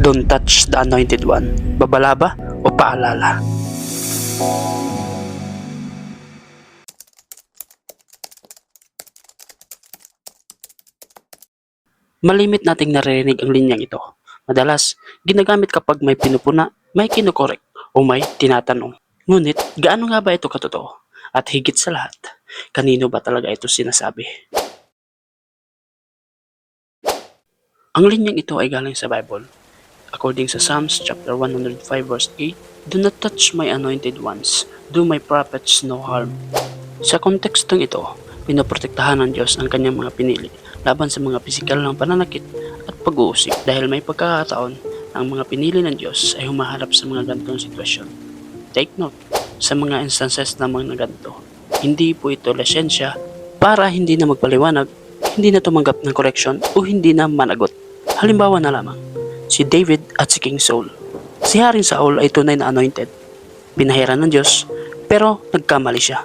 Don't touch the anointed one. Babala ba o paalala? Malimit nating naririnig ang linyang ito. Madalas, ginagamit kapag may pinupuna, may kinukorek, o may tinatanong. Ngunit, gaano nga ba ito katotoo? At higit sa lahat, kanino ba talaga ito sinasabi? Ang linyang ito ay galing sa Bible. According sa Psalms chapter 105 verse 8, "Do not touch my anointed ones, do my prophets no harm." Sa kontekstong ito, pinoprotektahan ng Diyos ang kanyang mga pinili laban sa mga pisikal ng pananakit at pag-uusig dahil may pagkakataon na ang mga pinili ng Diyos ay humaharap sa mga ganitong sitwasyon. Take note, sa mga instances namang na ganito, hindi po ito lisensya para hindi na magpaliwanag, hindi na tumanggap ng correction o hindi na managot. Halimbawa na lamang, si David at si King Saul. Si Haring Saul ay tunay na anointed. Pinahiran ng Diyos, pero nagkamali siya.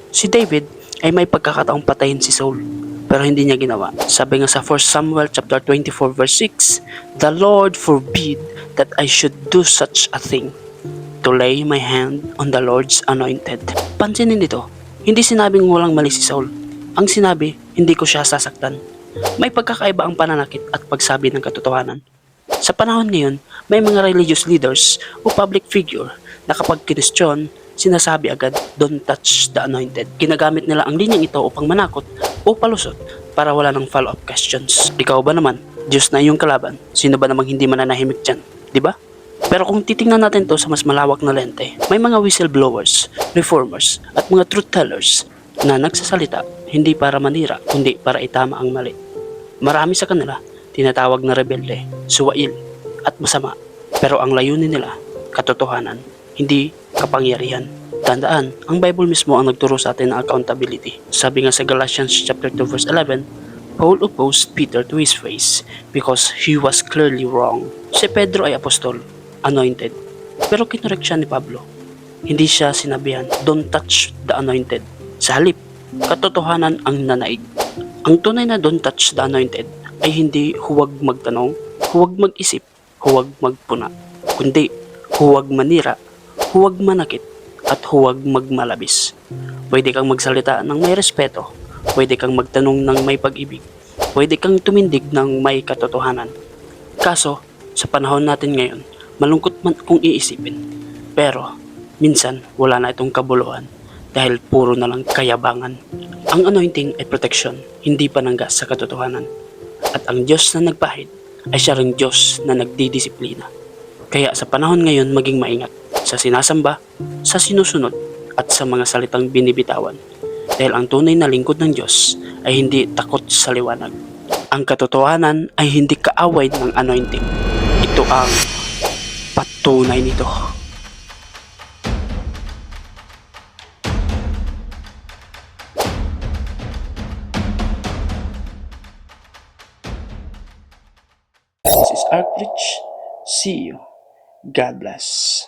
Si David ay may pagkakataong patayin si Saul, pero hindi niya ginawa. Sabi nga sa 1 Samuel chapter 24 verse 6, "The Lord forbid that I should do such a thing, to lay my hand on the Lord's anointed." Pansinin dito, hindi sinabing walang mali si Saul. Ang sinabi, hindi ko siya sasaktan. May pagkakaiba ang pananakit at pagsabi ng katotohanan. Sa panahon ngayon, may mga religious leaders o public figure na kapag kinestyon, sinasabi agad, "Don't touch the anointed." Ginagamit nila ang linyang ito upang manakot o palusot para wala ng follow-up questions. Ikaw ba naman? Diyos na iyong kalaban. Sino ba namang hindi mananahimik dyan? Diba? Pero kung titingnan natin to sa mas malawak na lente, may mga whistleblowers, reformers, at mga truth tellers na nagsasalita hindi para manira, kundi para itama ang mali. Marami sa kanila tinatawag na rebelde, suwail, at masama. Pero ang layunin nila, katotohanan, hindi kapangyarihan. Tandaan, ang Bible mismo ang nagturo sa atin ng accountability. Sabi nga sa Galatians chapter 2 verse 11, "Paul opposed Peter to his face because he was clearly wrong." Si Pedro ay apostol, anointed, pero kinorek siya ni Pablo. Hindi siya sinabihan, "Don't touch the anointed." Sa halip, katotohanan ang nanaig. Ang tunay na don't touch the anointed ay hindi huwag magtanong, huwag mag-isip, huwag magpuna, kundi huwag manira, huwag manakit, at huwag magmalabis. Pwede kang magsalita ng may respeto, pwede kang magtanong ng may pag-ibig, pwede kang tumindig ng may katotohanan. Kaso, sa panahon natin ngayon, malungkot man kung iisipin. Pero, minsan wala na itong kabuluhan dahil puro na lang kayabangan. Ang anointing ay protection, hindi panangga sa katotohanan. At ang Diyos na nagpahid ay siya ring Diyos na nagdidisiplina. Kaya sa panahon ngayon maging maingat sa sinasamba, sa sinusunod, at sa mga salitang binibitawan. Dahil ang tunay na lingkod ng Diyos ay hindi takot sa liwanag. Ang katotohanan ay hindi kaaway ng anointing. Ito ang patunay nito. This is Arkrich. See you. God bless.